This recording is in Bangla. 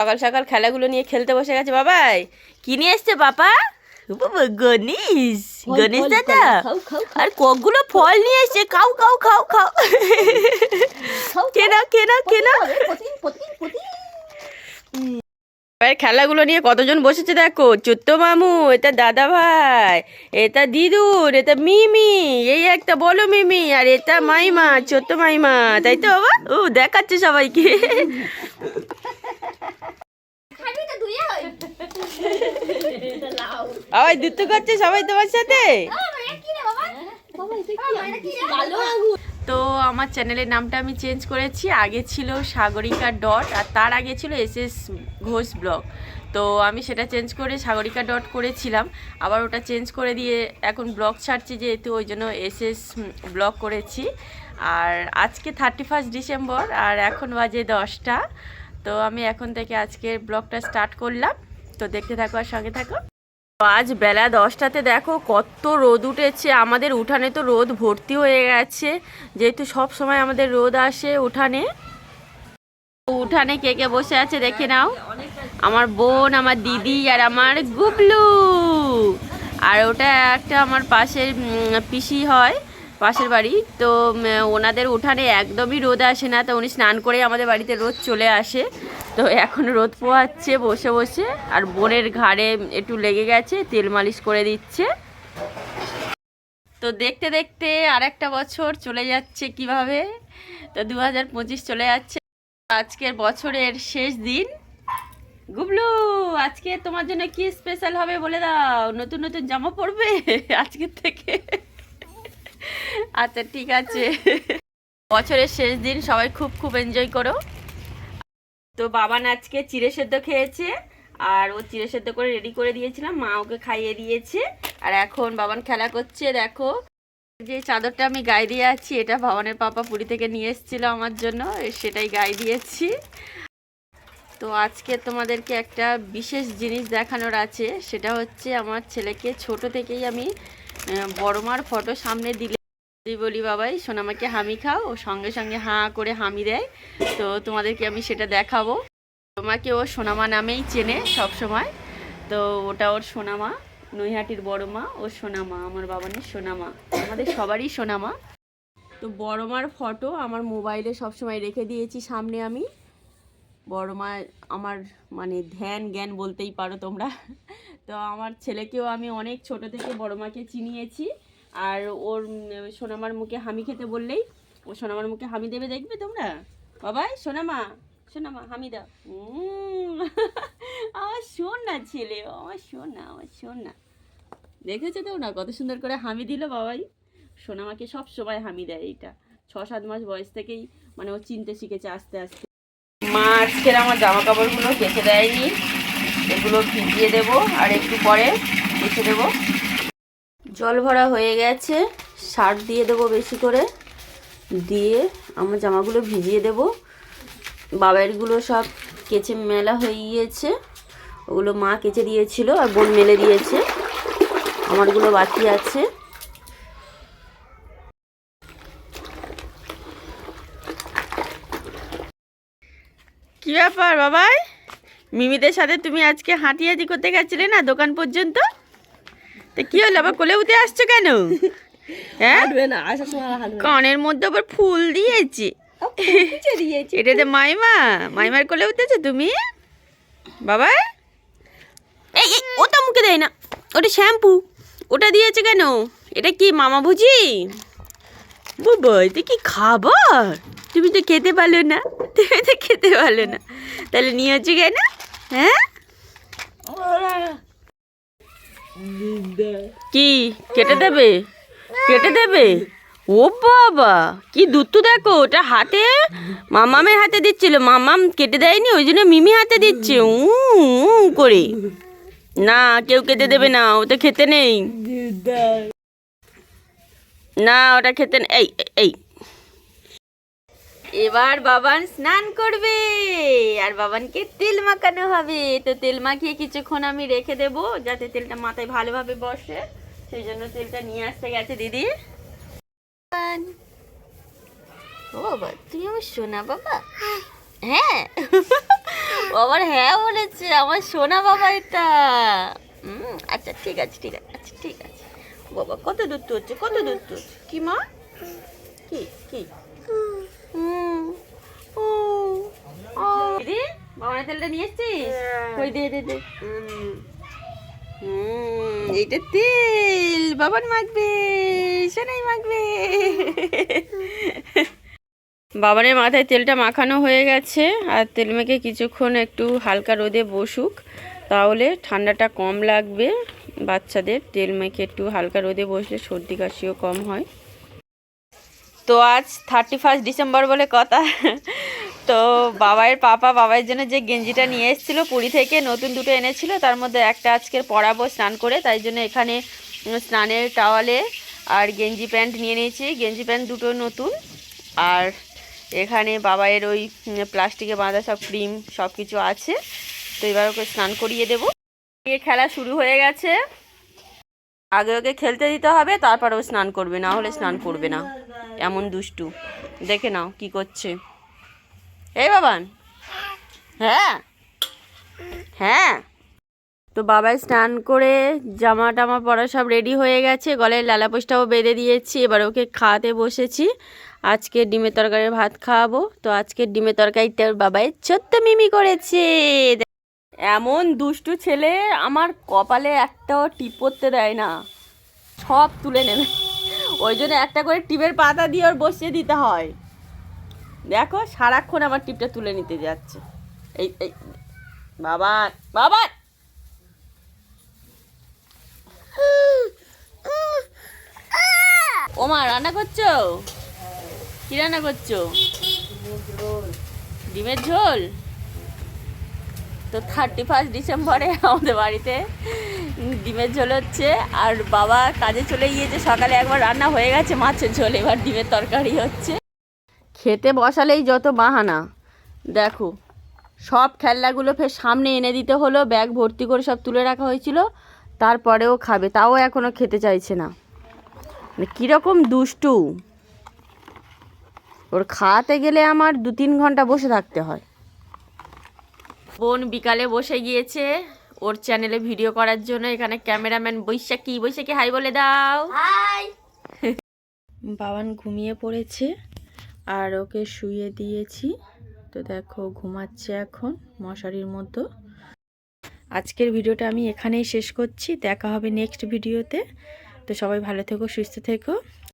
সকাল সকাল খেলাগুলো নিয়ে খেলতে বসে গেছে। বাবাই কি নিয়ে এসছে বাবা? গণেশ, গণেশ দাদা আর কতগুলো ফল নিয়ে এসছে। খাও খাও খাও খাও, কেনা কেনা কেনা। খেলাগুলো নিয়ে কতজন বসেছে দেখো। চোদ্দ মামু, এটা দাদা ভাই, এটা দিদুন, এটা মিমি, এই একটা বলো মিমি, আর এটা মাইমা, ছোট্ট মাইমা, তাই তো বাবা? ও দেখাচ্ছে সবাইকে। আবার দুটো করছে সবাই তোমার সাথে। তো আমার চ্যানেলের নামটা আমি চেঞ্জ করেছি। আগে ছিল সাগরিকা ডট, আর তার আগে ছিল এসএস ঘোষ ব্লগ। তো আমি সেটা চেঞ্জ করে সাগরিকা ডট করেছিলাম, আবার ওটা চেঞ্জ করে দিয়ে এখন ব্লগ ছাড়ছি, যেহেতু ওই জন্য এসএস ব্লগ করেছি। আর আজকে 31 ডিসেম্বর, আর এখন বাজে 10টা। তো আমি এখন থেকে আজকের ব্লগটা স্টার্ট করলাম। তো দেখতে থাকো আর সঙ্গে থাকো। আজ বেলা 10টাতে দেখো কত রোদ উঠেছে। আমাদের উঠানে তো রোদ ভর্তি হয়ে গেছে, যেহেতু সব সময় আমাদের রোদ আসে উঠানে। উঠানে কে কে বসে আছে দেখে নাও। আমার বোন, আমার দিদি, আর আমার গুবলু। আর ওটা একটা আমার পাশের পিসি হয়, পাশের বাড়ি। তো ওনাদের উঠানে একদমই রোদ আসে না, তো উনি স্নান করে আমাদের বাড়িতে রোদ চলে আসে। তো এখন রোদ পোহাচ্ছে বসে বসে, আর বোনের ঘাড়ে একটু লেগে গেছে, তেল মালিশ করে দিচ্ছে। তো দেখতে দেখতে আর একটা বছর চলে যাচ্ছে কিভাবে। তো 2025 চলে যাচ্ছে, আজকের বছরের শেষ দিন। গুবলু, আজকে তোমার জন্য কি স্পেশাল হবে বলে দাও। নতুন নতুন জামা পরবে আজকের থেকে? আচ্ছা ঠিক আছে। বছরের শেষ দিন, সবাই খুব খুব এনজয় করো। তো বাবান আজকে চিড়ে সেদ্ধ খেয়েছে, আর ও চিড়ে সেদ্ধ করে রেডি করে দিয়েছিলাম, মা ওকে খাইয়ে দিয়েছে। আর এখন বাবান খেলা করছে। দেখো যে চাদরটা আমি গায়ে দিয়ে আছি, এটা ভবানের পাপা পুরী থেকে নিয়ে এসেছিলো আমার জন্য, সেটাই গায়ে দিয়েছি। তো আজকে তোমাদেরকে একটা বিশেষ জিনিস দেখানোর আছে, সেটা হচ্ছে আমার ছেলেকে ছোট থেকেই আমি বড় মার ফটো সামনে দিলে বলি, বাবাই সোনামাকে হামি খাও, ও সঙ্গে সঙ্গে হাঁ করে হামি দেয়। তো তোমাদেরকে আমি সেটা দেখাবো। তোমাকে ও সোনামা নামেই চেনে সব সময়। তো ওটা ওর সোনামা, নৈহাটির বড় মা, ও সোনামা, আমার বাবানের সোনামা, আমাদের সবারই সোনামা। তো বড় মার ফটো আমার মোবাইলে সবসময় রেখে দিয়েছি সামনে আমি। বড় মা আমার মানে ধ্যান জ্ঞান বলতেই পারো তোমরা। তো আমার ছেলেকেও আমি অনেক ছোট থেকে বড় মাকে চিনিয়েছি। আর ওর সোনামার মুখে হামি খেতে বললেই ও সোনামার মুখে হামি দেবে, দেখবে তোমরা। বাবাই সোনামা, সোনামা হামি দাও। আমার শোন না ছেলে, আমার শোন না, আমার শোন না। দেখেছো তো না কত সুন্দর করে হামি দিল বাবাই। সোনামাকে সব সময় হামি দেয়। এইটা 6-7 মাস বয়স থেকেই মানে ও চিনতে শিখেছে আস্তে আস্তে। মা আজকের আমার জামা কাপড়গুলো কেচে দেয়নি, এগুলো ভিজিয়ে দেবো, আর একটু পরে কেচে দেবো। জল ভরা হয়ে গেছে, সার্ফ দিয়ে দেবো বেশি করে, দিয়ে আমার জামাগুলো ভিজিয়ে দেবো। বাবাইরগুলো সব কেচে মেলা হয়ে গিয়েছে, ওগুলো মা কেচে দিয়েছিল আর বোন মেলে দিয়েছে, আমারগুলো বাকি আছে। কি ব্যাপার বাবাই, মিমিদের সাথে তুমি আজকে হাঁটিয়াজি করতে গেছিলে না দোকান পর্যন্ত? তা কি হলো, আবার কোলে উঠে আসছো কেন? হ্যাঁ, কানের মধ্যে আবার ফুল দিয়েছে। এটাতে মাইমা, মাইমার কোলে উঠেছো তুমি বাবা? এই ওটা মুখে দেয় না, ওটা শ্যাম্পু, ওটা দিয়েছে কেন? এটা কি মামা ভুজি? বাবা এটা কি খাবার? তুমি তো খেতে পারলো না, তুমি তো খেতে পারলো না, তাহলে নিয়েছো কেন? হ্যাঁ, কি কেটে দেবে? কেটে দেবে? ও বাবা কি দুধ, দেখো ওটা হাতে মামামের হাতে দিচ্ছিল, মামাম কেটে দেয়নি, ওই জন্য মিমি হাতে দিচ্ছে করে। না কেউ কেটে দেবে না, ওটা খেতে নেই, না ওটা খেতে এই এই। এবার বাবান স্নান করবে, আর বাবানকে তেল মাখানো হবে। তো তেল মাখিয়ে কিছুক্ষণ আমি রেখে দেব, যাতে তেলটা মাথায় ভালোভাবে বসে, সেই জন্য তেলটা নিয়ে আসতে গেছে দিদি। ও বাবা তুমি আমার সোনা বাবা, হ্যাঁ ও আবার হ্যাঁ বলেছে, আমার সোনা বাবা এটা। আচ্ছা ঠিক আছে ঠিক আছে, আচ্ছা ঠিক আছে। বাবা কত দূর তো হচ্ছে, কত দূর তো হচ্ছে। কি মা, কি কি ও দিদি, বাবানের তেলটা নিয়ে এসছিস? কই দে দে দে। এইটা তেল বাবান মাখবে, সোনাই মাখবে। বাবানের মাথায় তেলটা মাখানো হয়ে গেছে, আর তেল মেখে কিছুক্ষণ একটু হালকা রোদে বসুক, তাহলে ঠান্ডাটা কম লাগবে বাচ্চাদের। তেল মেখে একটু হালকা রোদে বসলে সর্দি কাশিও কম হয়। তো আজ 31 ডিসেম্বর বলে কথা। তো বাবাইয়ের পাপা বাবাইয়ের জন্য যে গেঞ্জিটা নিয়ে এসেছিলো পুরী থেকে, নতুন দুটো এনেছিল, তার মধ্যে একটা আজকের পরাবো স্নান করে, তাই জন্য এখানে স্নানের টাওয়ালে আর গেঞ্জি প্যান্ট নিয়ে নিয়েছি। গেঞ্জি প্যান্ট দুটো নতুন, আর এখানে বাবাইয়ের ওই প্লাস্টিকে বাঁধা সব ক্রিম সব কিছু আছে। তো এবার ওকে স্নান করিয়ে দেবো। খেলা শুরু হয়ে গেছে, আগে ওকে খেলতে দিতে হবে, তারপর ও স্নান করবে, না হলে স্নান করবে না। এমন দুষ্টু, দেখে নাও কি করছে। এই বাবান, হ্যাঁ হ্যাঁ। তো বাবাই স্নান করে জামা টামা পরা সব রেডি হয়ে গেছে, গলায় লালাপোষটাও বেঁধে দিয়েছি। এবার ওকে খাওয়াতে বসেছি। আজকে ডিমের তরকারির ভাত খাওয়াবো। তো আজকে ডিমের তরকারিটা বাবাই ছোট্ট মিমি করেছে। এমন দুষ্টু ছেলে, আমার কপালে একটাও টিপ পড়তে দেয় না, সব তুলে নেবে। ওই জন্য একটা করে টিপের পাতা দিয়ে ওর বসিয়ে দিতে হয়। দেখো সারাক্ষণ আমার টিপটা তুলে নিতে যাচ্ছে। এই এই বাবা বাবা, ও মা রান্না করছো? কি রান্না করছো? ডিমের ঝোল। তো 31 ডিসেম্বরে আমাদের বাড়িতে ডিমের ঝোল হচ্ছে, আর বাবা কাজে চলে গিয়েছে। সকালে একবার রান্না হয়ে গেছে মাছের ঝোল, এবার ডিমের তরকারি হচ্ছে। খেতে বসালেই যত বাহানা, দেখো সব খেলনাগুলো ফের সামনে এনে দিতে হলো, ব্যাগ ভর্তি করে সব তুলে রাখা হয়েছিল, তারপরেও খাবে, তাও এখনও খেতে চাইছে না। কীরকম দুষ্টু, ওর খাওয়াতে গেলে আমার 2-3 ঘন্টা বসে থাকতে হয়। বোন বিকালে বসে গিয়েছে ওর চ্যানেলে ভিডিও করার জন্য। এখানে ক্যামেরাম্যান বৈশাখী, বৈশাখী হাই বলে দাও। হাই। বাবান ঘুমিয়ে পড়েছে আর ওকে শুইয়ে দিয়েছি। তো দেখো ঘুমাচ্ছে এখন মশারির মধ্যে। আজকের ভিডিওটা আমি এখানেই শেষ করছি, দেখা হবে নেক্সট ভিডিওতে। তো সবাই ভালো থেকো, সুস্থ থেকো।